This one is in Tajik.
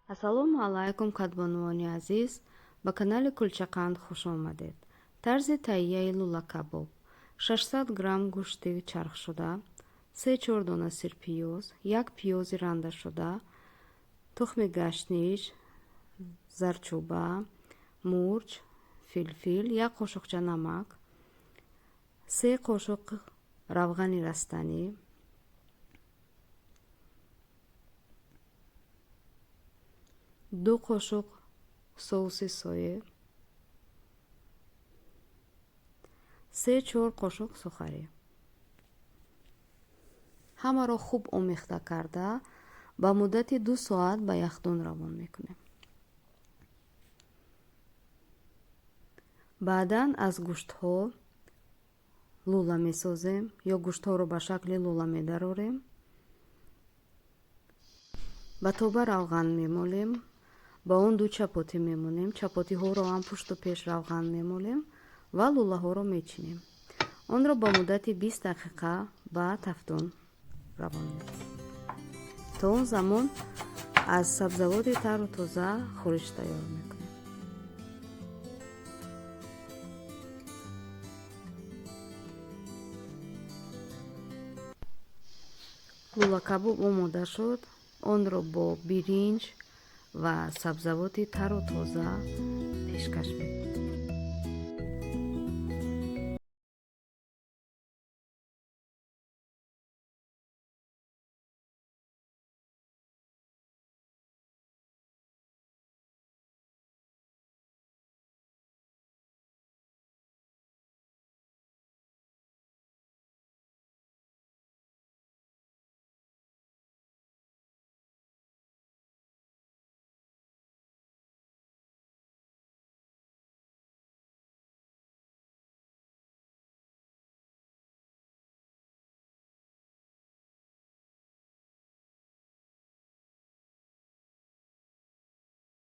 ассалому алайкум кадбонувони азиз, ба канали Кулчақанд хуш омадед. тарзи таҳияи лула кабоб: 600 грамм гӯшти чархшуда, 3-4 дона сирпиёз, 1 пиёзи рандашуда, тухми гаштниш, зарчӯба, мурч, филфил, 1 қошуқча намак, 3 қошуқ равғани растанӣ, 2 қошуқ соуси соя, 3-4 қошуқ сухарӣ. ҳамаро хуб омехта карда ба муддати 2 соат ба яхдон равон мекунем. баъдан аз гӯштҳо лула месозем ё гӯштҳоро ба шакли лула медарорем. ба тоба равған мемолем, ба он 2 чапотӣ мемонем. Чапотиҳоро ҳам пушту пеш равған мемолем ва лулаҳоро мечинем. онро ба муддати 20 дақиқа ба тафтун равон мекунем. то он замон аз сабзавоти тару тоза хӯриш тайёр мекунем. лула кабоб омода шуд. онро бо биринҷ ва сабзавоти тару тоза пешкаш мекунем.